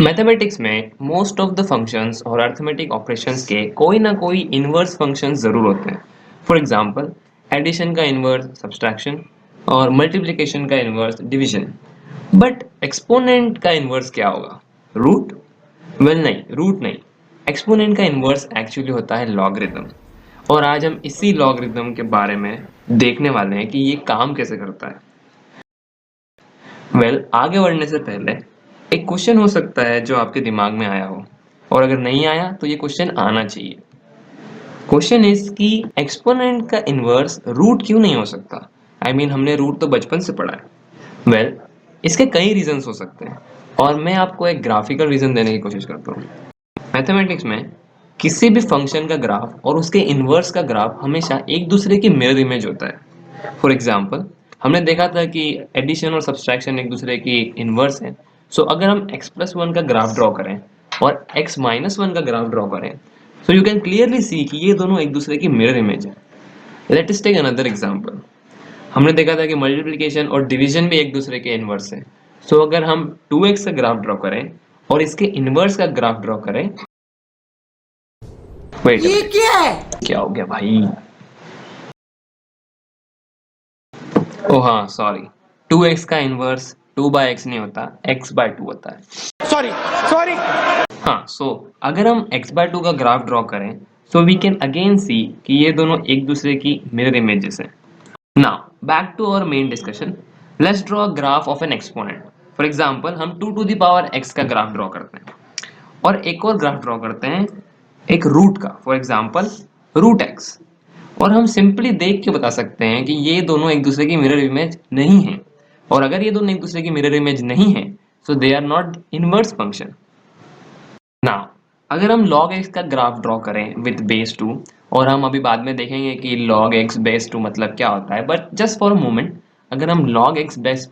Mathematics में most of the functions और arithmetic operations के कोई ना कोई इनवर्स फंक्शंस जरूर होते हैं। फॉर एग्जांपल, एडिशन का इनवर्स सब्सट्रैक्शन और मल्टीप्लिकेशन का इनवर्स डिवीजन। बट एक्सपोनेंट का इनवर्स क्या होगा? रूट? वेल नहीं, रूट नहीं। एक्सपोनेंट का इनवर्स एक्चुअली होता है लॉगरिथम। और आज हम इसी लॉगरिथम के बारे में देखने वाले हैं कि ये काम कैसे करता है। आगे बढ़ने से पहले एक क्वेश्चन हो सकता है जो आपके दिमाग में आया हो, और अगर नहीं आया तो ये क्वेश्चन आना चाहिए। क्वेश्चन इज कि एक्सपोनेंट का इनवर्स रूट क्यों नहीं हो सकता? हमने रूट तो बचपन से पढ़ा है। इसके कई रीजंस हो सकते हैं, और मैं आपको एक ग्राफिकल रीजन देने की कोशिश करता हूँ। मैथमेटिक्स में किसी भी फंक्शन का ग्राफ और उसके इनवर्स का ग्राफ हमेशा एक दूसरे की मिरर इमेज होता है। फॉर एग्जाम्पल, हमने देखा था कि एडिशन और सब्सट्रैक्शन एक दूसरे की इनवर्स है। सो अगर हम x+1 का ग्राफ ड्रॉ करें और x-1 का ग्राफ ड्रॉ करें, so you can clearly see कि ये दोनों एक दूसरे की मिरर इमेज है। Let us take another example. हमने देखा था कि मल्टीप्लिकेशन और डिवीजन भी एक दूसरे के इनवर्स है। सो अगर हम 2x का ग्राफ ड्रॉ करें और इसके इनवर्स का ग्राफ ड्रॉ करें, वेट, ये क्या है? क्या हो गया भाई? ओ हाँ, सॉरी, 2x का इनवर्स 2/x नहीं होता, x/2 होता है। सॉरी। हाँ, सो अगर हम x/2 का ग्राफ ड्रॉ करें, so we can again see कि ये दोनों एक दूसरे की मिरर इमेजेस हैं। Now back to our main discussion. Let's draw a graph of an exponent. For example, हम 2 टू द पावर x का ग्राफ ड्रॉ करते हैं और एक और ग्राफ ड्रॉ करते हैं एक रूट का, फॉर एग्जांपल रूट x। और हम सिंपली देख के बता सकते हैं कि ये दोनों एक दूसरे की मिरर इमेज नहीं है। और अगर ये दोनों एक दूसरे की मिरर इमेज नहीं है, so they are not inverse function. Now अगर हम log x का ग्राफ ड्रॉ करें विद बेस 2, और हम अभी बाद में देखेंगे कि log x बेस 2 मतलब क्या होता है, but just for a moment, अगर हम log x बेस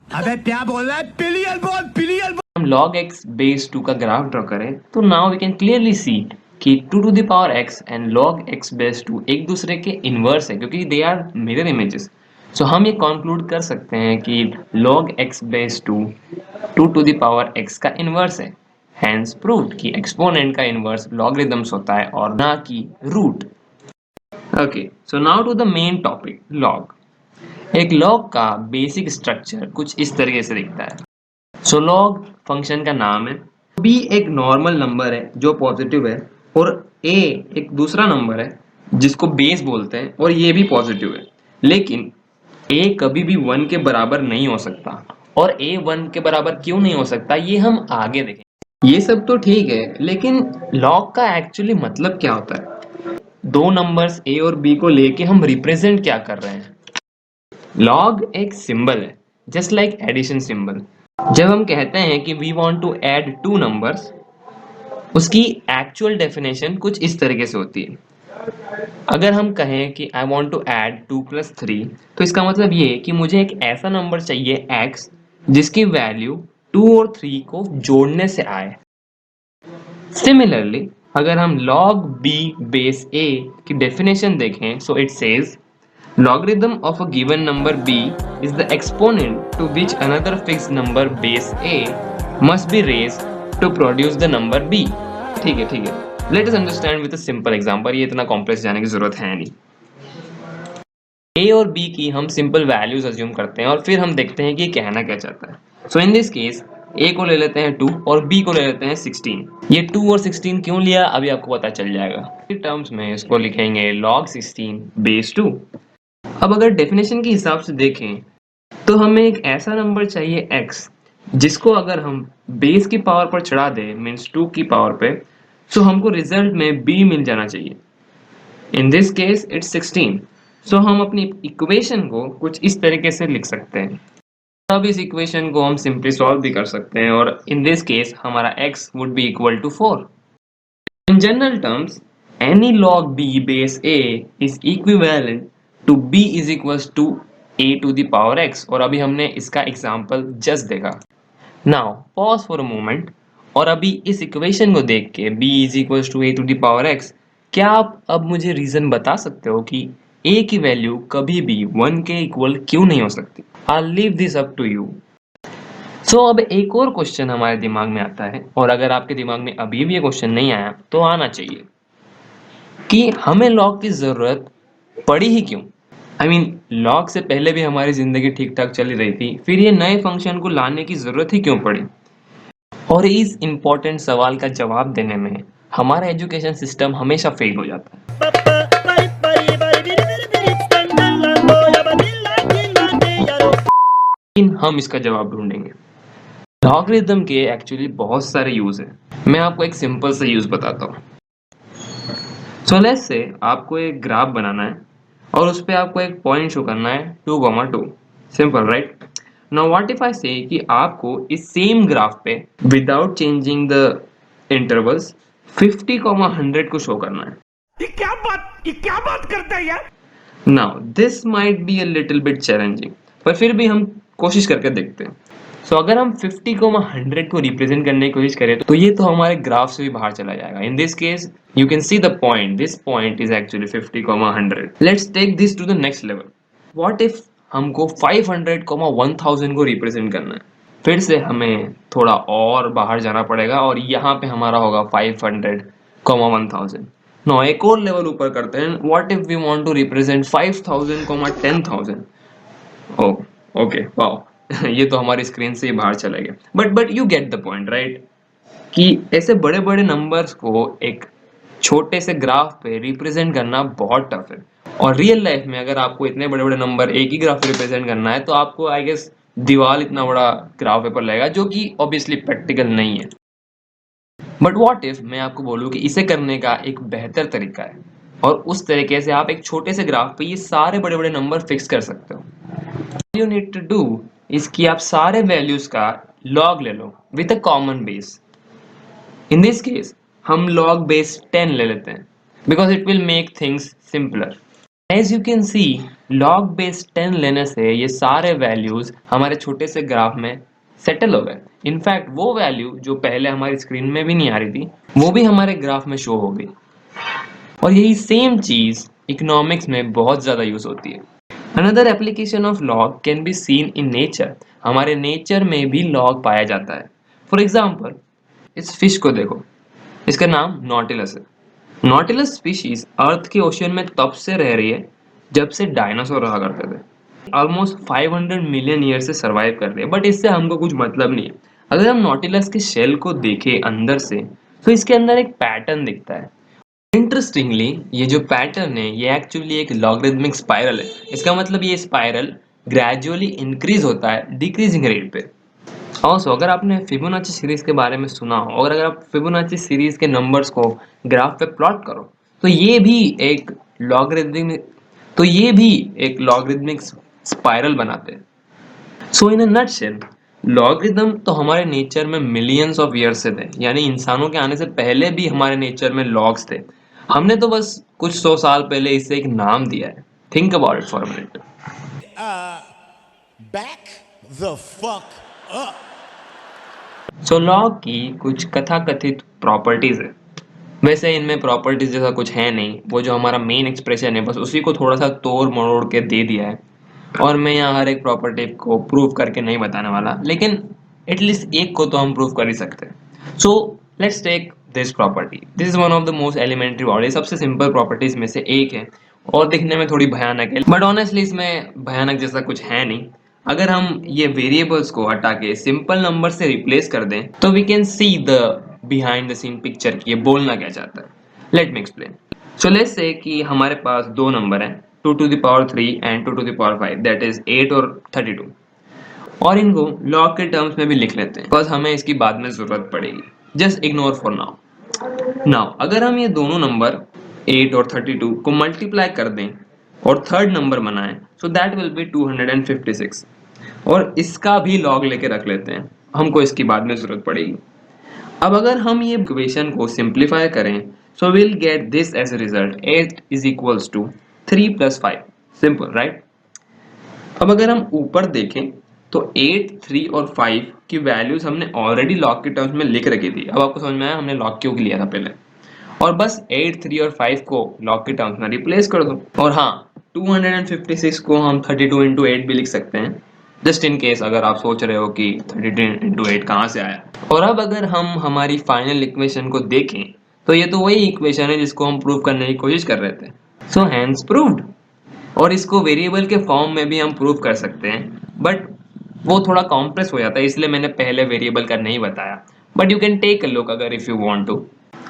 अबे क्या बोल रहा है? पिलियन बोल। हम log x बेस 2 का ग्राफ ड्रॉ करें, तो now we can clearly see कि 2 to the power x and log x base 2 एक दूसरे के इनवर्स है, क्योंकि they are mirror images. So हम ये कंक्लूड कर सकते हैं कि log x base 2 2 to the power x का इनवर्स है। हैंस प्रूव्ड कि एक्सपोनेंट का इनवर्स लॉगरिथम्स होता है और ना कि root. Okay, so now to the main topic, log. एक लॉग का बेसिक स्ट्रक्चर कुछ इस तरीके से दिखता है। सो लॉग फंक्शन का नाम है, b एक नॉर्मल नंबर है जो पॉजिटिव है, और a एक दूसरा नंबर है जिसको बेस बोलते हैं और ये भी पॉजिटिव है। लेकिन a कभी भी 1 के बराबर नहीं हो सकता, और a 1 के बराबर क्यों नहीं हो सकता ये हम आगे देखेंगे। ये सब तो ठीक है, लेकिन लॉग का एक्चुअली मतलब क्या होता है? दो नंबर्स a और b को लेके हम रिप्रेजेंट क्या कर रहे हैं? लॉग एक सिंबल है, जस्ट लाइक एडिशन सिंबल। जब हम कहते हैं कि we want to add two numbers, उसकी एक्चुअल डेफिनेशन कुछ इस तरीके से होती है। अगर हम कहें कि आई वांट टू ऐड 2 + 3, तो इसका मतलब ये कि मुझे एक ऐसा नंबर चाहिए x जिसकी वैल्यू 2 और 3 को जोड़ने से आए। सिमिलरली, अगर हम log b बेस a की डेफिनेशन देखें, so it says logarithm of a given number b is the exponent to which another fixed number base a must be raised to produce the number b। ठीक है, let us understand with a simple example। ये इतना complex जाने की जरूरत है नहीं। a और b की हम सिंपल वैल्यूज अज्यूम करते हैं और फिर हम देखते हैं कि ये कहना क्या चाहता है। सो इन दिस केस a को ले लेते हैं 2 और b को ले लेते हैं 16। ये 2 और 16 क्यों लिया अभी आपको पता चल जाएगा। टर्म्स में इसको लिखेंगे log 16 बेस 2। अब अगर डेफिनेशन के हिसाब से देखें, तो हमें एक ऐसा नंबर चाहिए x जिसको अगर हम बेस की पावर पर चढ़ा दें, मीन्स 2 की पावर पे, सो हमको रिजल्ट में b मिल जाना चाहिए। इन दिस केस इट्स 16। सो हम अपनी इक्वेशन को कुछ इस तरीके से लिख सकते हैं। अब इस इक्वेशन को हम सिंपली सॉल्व भी कर सकते हैं, और इन दिस केस हमारा x would be equal to 4। In general terms, any log b base a is equivalent to b is equals to a to the power x। और अभी हमने इसका एग्जाम्पल जस्ट देखा। Now pause for a moment, और अभी इस equation को देख के b is equals to a to the power x, क्या आप अब मुझे रीजन बता सकते हो कि a की वैल्यू कभी भी 1 के इक्वल क्यों नहीं हो सकती? I'll leave this up to you। सो अब एक और क्वेश्चन हमारे दिमाग में आता है, और अगर आपके दिमाग में अभी भी ये क्वेश्चन नहीं आया तो आना चाहिए कि हमें लॉग की जरूरत पड़ी ही क्यों। आई मीन लॉग से पहले भी हमारी जिंदगी ठीक ठाक चली रही थी, फिर ये नए फंक्शन को लाने की जरूरत ही क्यों पड़ी। और इस इम्पोर्टेंट सवाल का जवाब देने में हमारा एजुकेशन सिस्टम हमेशा फेल हो जाता है। लेकिन हम इसका जवाब ढूंढेंगे। लॉगरिथम के एक्चुअली बहुत सारे यूज हैं। मैं आपको एक सिंपल सा यूज बताता हूँ। सो लेट्स से आपको एक ग्राफ बनाना है और उस पे आपको एक पॉइंट शो करना है 2,2। Simple right. Now what if I से कि आपको इस सेम ग्राफ पे विदाउट चेंजिंग द इंटरवल्स 50,100 को शो करना है। ये क्या बात करता है यार। Now this might be a little bit challenging, पर फिर भी हम कोशिश करके देखते हैं। सो अगर हम 50,100 को रिप्रेजेंट करने की कोशिश करें तो ये तो हमारे ग्राफ से भी बाहर चला जाएगा। In this case you can see the point, this point is actually 50,100। Let's take this to the next level. What if हमको 500,1000 को रिप्रेजेंट करना है। फिर से हमें थोड़ा और बाहर जाना पड़ेगा और यहाँ पे हमारा होगा 500,1000। नो एक और लेवल ऊपर करते हैं। What if we want to represent 5,000, 10,000। Okay wow ये तो हमारी स्क्रीन से ही बाहर चला गया। But you get the point right, कि ऐसे बड़े बड़े नंबर्स को एक छोटे से ग्राफ पे रिप्रेजेंट करना बहुत टफ है। और रियल लाइफ में अगर आपको इतने बड़े बड़े नंबर एक ही ग्राफ रिप्रेजेंट करना है तो आपको आई गेस दीवार इतना बड़ा ग्राफ पेपर लगेगा, जो कि ऑब्वियसली प्रैक्टिकल नहीं है। बट व्हाट इफ मैं आपको बोलूँ कि इसे करने का एक बेहतर तरीका है, और उस तरीके से आप एक छोटे से ग्राफ पे ये सारे बड़े बड़े नंबर फिक्स कर सकते हो। You need to do is कि आप सारे वैल्यूज का log ले लो with a common base. In this case हम log बेस 10 ले लेते हैं because it will make things simpler. As you can see log base 10 लेने से ये सारे वैल्यूज हमारे छोटे से ग्राफ में सेटल हो गए। इनफैक्ट वो वैल्यू जो पहले हमारी स्क्रीन में भी नहीं आ रही थी वो भी हमारे ग्राफ में शो हो गई। और यही सेम चीज इकोनॉमिक्स में बहुत ज्यादा यूज होती है। Another application of log can be seen in nature। हमारे नेचर में भी log पाया जाता है। फॉर एग्जाम्पल इस फिश को देखो, इसका नाम नॉटिलस है। नॉटिलस स्पीशीज अर्थ के ओशियन में तब से रह रही है जब से डायनासोर रहा करते थे। ऑलमोस्ट 500 मिलियन ईयर से सर्वाइव कर रही है, बट इससे हमको कुछ मतलब नहीं है। अगर हम नॉटिलस के शेल को देखें अंदर से तो इसके अंदर एक पैटर्न दिखता है। इंटरेस्टिंगली ये जो पैटर्न है ये एक्चुअली एक लॉगरिथमिक स्पाइरल है। इसका मतलब ये स्पाइरल ग्रेजुअली इंक्रीज होता है डिक्रीजिंग रेट पे। ऑल्सो अगर आपने फिबोनाची सीरीज के बारे में सुना हो और अगर आप फिबोनाची सीरीज के नंबर्स को ग्राफ पे प्लॉट करो तो ये भी एक लॉगरिथमिक स्पाइरल बनाते हैं। सो इन अ नटशेल लॉगरिथम तो हमारे नेचर में मिलियंस ऑफ ईयर से थे, यानी इंसानों के आने से पहले भी हमारे नेचर में लॉग्स थे। हमने तो बस कुछ 100 साल पहले इसे एक नाम दिया है। Think about it for a minute. Back the fuck up. So log की कुछ कथाकथित प्रॉपर्टीज है। वैसे इनमें प्रॉपर्टीज जैसा कुछ है नहीं, वो जो हमारा मेन एक्सप्रेशन है बस उसी को थोड़ा सा तोड़ मरोड़ के दे दिया है। और मैं यहाँ हर एक प्रॉपर्टी को प्रूव करके नहीं बताने वाला, लेकिन एटलीस्ट एक को तो हम प्रूव कर ही सकते हैं। So let's take this property. This is one of the most elementary property, सबसे सिंपल प्रॉपर्टीज में से एक है और दिखने में थोड़ी भयानक है, बट ऑनेस्टली इसमें भयानक जैसा कुछ है नहीं। अगर हम ये वेरिएबल्स को हटा के सिंपल नंबर से रिप्लेस कर दें तो we can see the behind the scene picture की ये बोलना क्या चाहता है। Let me explain. So let's say कि हमारे पास दो नंबर हैं 2 to the power 3 and 2 to the power 5, that is 8 और 32, और इनको log के टर्म्स में भी लिख लेते हैं बस हमें इसकी बाद में जरूरत पड़ेगी। जस्ट इग्नोर फॉर नाउ अगर हम ये दोनों नंबर 8 और 32 को मल्टीप्लाई कर दें और थर्ड नंबर बनाएं सो दैट विल बी 256, और इसका भी log लेके रख लेते हैं, हमको इसकी बाद में जरूरत पड़ेगी। अब अगर हम ये इक्वेशन को सिंप्लीफाई करें so will get this as a result 8 is equals to 3 plus 5, simple right. अब अगर हम ऊपर देखें तो 8, 3 और 5 की वैल्यूज हमने ऑलरेडी लॉग के टर्म्स में लिख रखी थी। अब आपको समझ में आया हमने लॉग क्यों लिया था पहले, और बस 8, 3 और 5 को लॉग के टर्म्स में रिप्लेस कर दो। और हाँ 256 को हम 32 into 8 भी लिख सकते हैं, जस्ट इन केस अगर आप सोच रहे हो कि 32 इंटू 8 कहाँ से आया। और अब अगर हम हमारी फाइनल इक्वेशन को देखें तो ये तो वही इक्वेशन है जिसको हम प्रूव करने की कोशिश कर रहे थे, सो हैंस प्रूव्ड। और इसको वेरिएबल के फॉर्म में भी हम प्रूव कर सकते हैं, बट वो थोड़ा कॉम्प्लेक्स हो जाता है, इसलिए मैंने पहले वेरिएबल का नहीं बताया, but you can take a look अगर इफ यू वांट टू।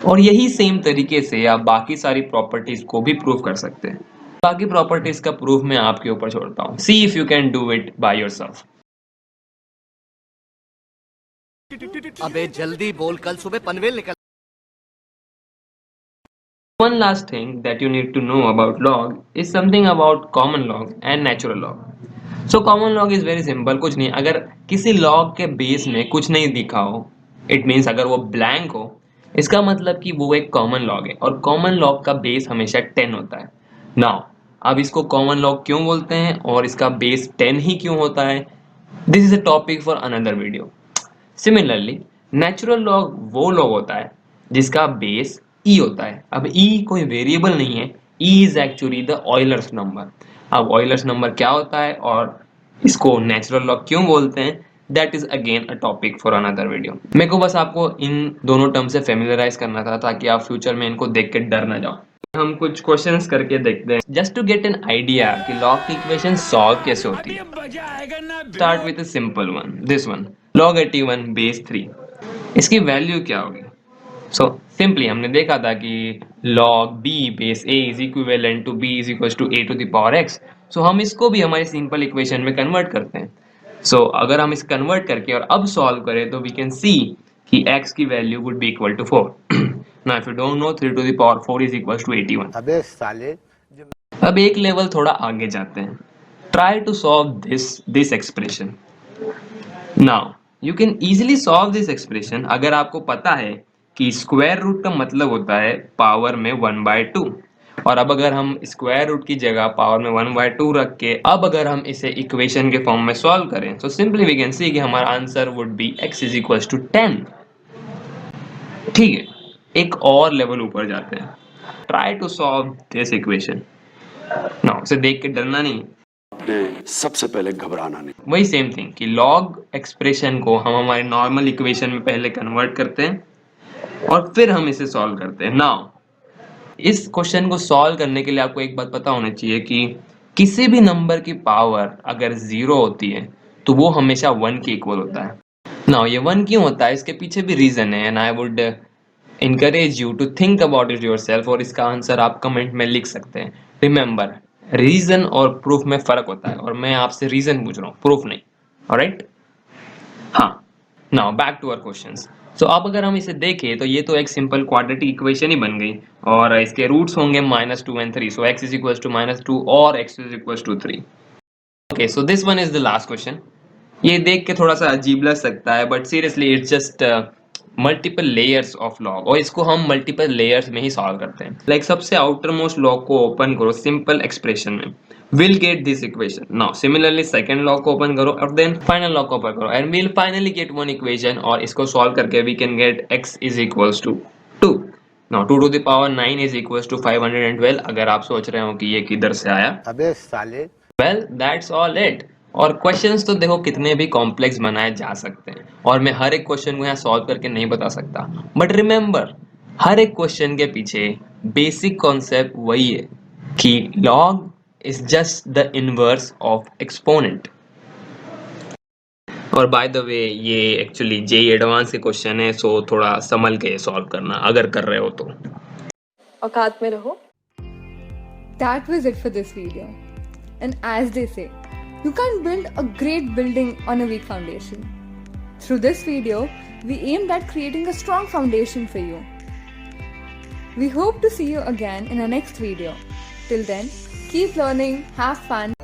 और यही सेम तरीके से आप बाकी सारी प्रॉपर्टीज को भी प्रूव कर सकते हैं। बाकी प्रॉपर्टीज का प्रूफ मैं आपके ऊपर छोड़ता हूँ, see if you can do it by yourself. अबे जल्दी बोल, कल सुबह पनवेल निकल। One last thing that you need to know about log is something about common log and natural log. So common log is very simple, कुछ नहीं, अगर किसी log के बेस में कुछ नहीं दिखा हो, it means अगर वो blank हो, इसका मतलब कि वो एक common log है, और common log का बेस हमेशा 10 होता है। Now, अब इसको common log क्यों बोलते हैं और इसका बेस 10 ही क्यों होता है, this is a topic for another video. Similarly, natural log वो log होता है जिसका बेस e होता है। अब e कोई वेरिएबल नहीं है, e is actually the Euler's number. अब ऑयलर्स नंबर क्या होता है और इसको नेचुरल लॉग क्यों बोलते हैं, that is again a topic for another video. मेरे को बस आपको इन दोनों टर्म से फेमिलराइज करना था ताकि आप फ्यूचर में इनको देख के डर ना जाओ। हम कुछ क्वेश्चंस करके देखते हैं just to get an idea कि लॉग की इक्वेशन सॉल्व कैसे होती है। Start with a simple one, this one, log 81 base 3। इसकी वैल्यू क्या होगी? सो सिंपली हमने देखा था कि log b base a is equivalent to b is equal to a to the power x। सो हम इसको भी हमारी सिंपल इक्वेशन में कन्वर्ट करते हैं। सो अगर हम इस कन्वर्ट करके और अब सॉल्व करें तो वी कैन सी कि x की value would be equal to 4। Now if you don't know 3 to the power 4 is equal to 81। अबे साले, अब एक लेवल थोड़ा आगे जाते हैं, try to solve this expression. Now you can easily solve this expression अगर आपको पता है कि स्क्वायर रूट का मतलब होता है पावर में 1/2। और अब अगर हम स्क्वायर रूट की जगह पावर में 1/2 रख के अब अगर हम इसे इक्वेशन के फॉर्म में सॉल्व करें तो सिंपली वी कैन सी कि हमारा answer would be x is equal to 10। ठीक है, एक और लेवल ऊपर जाते हैं, try to solve this equation. Now इसे देख के डरना नहीं, सबसे पहले घबराना नहीं। वही सेम थिंग कि लॉग एक्सप्रेशन को हम हमारे नॉर्मल इक्वेशन में पहले कन्वर्ट करते हैं और फिर हम इसे सॉल्व करते हैं। नाउ इस क्वेश्चन को सॉल्व करने के लिए आपको एक बात पता होना चाहिए कि किसी भी नंबर की पावर अगर 0 होती है तो वो हमेशा 1 के इक्वल होता है। नाउ ये 1 क्यों होता है, इसके पीछे भी रीजन है and I would encourage you to think about it yourself, और इसका आंसर आप कमेंट में लिख सकते हैं। रिमेंबर, रीजन और प्रूफ में फर्क होता है और मैं आपसे रीजन पूछ रहा हूँ, प्रूफ नहीं। ऑलराइट, हाँ। Now back to our questions. So अब अगर हम इसे देखें तो ये तो एक सिंपल क्वाड्रेटिक इक्वेशन ही बन गई और इसके रूट्स होंगे -2 and 3। So x is equal to -2 और x is equal to 3। Okay, so this one is the last question. ये देख के थोड़ा सा अजीब लग सकता है but seriously it's just multiple layers of log, और इसको हम मल्टीपल लेयर्स में ही सॉल्व करते हैं। लाइक सबसे आउटर मोस्ट लॉग को ओपन करो सिंपल एक्सप्रेशन में, will get this equation. Now similarly second log को ओपन करो और देन फाइनल लॉग को ओपन करो and will finally get one equation, और इसको सॉल्व करके we can get x is equals to 2। Now 2 to the power 9 is equals to 512। अगर आप सोच रहे हो कि ये किधर से आया, अबे साले, वेल दैट्स ऑल इट। और क्वेश्चंस तो देखो कितने भी कॉम्प्लेक्स बनाए जा सकते हैं और मैं हर एक क्वेश्चन को यहाँ सॉल्व करके नहीं बता सकता, बट रिमेंबर हर एक क्वेश्चन के पीछे बेसिक कॉन्सेप्ट वही है कि log is just the inverse of exponent. और बाय द वे ये एक्चुअली जेई एडवांस के क्वेश्चन है, सो थोड़ा संभल के सॉल्व करना अगर कर रहे हो तो। औकात में रहो। That was it for this video. And as they say, you can't build a great building on a weak foundation. Through this video, we aimed at creating a strong foundation for you. We hope to see you again in our next video. Till then, keep learning, have fun.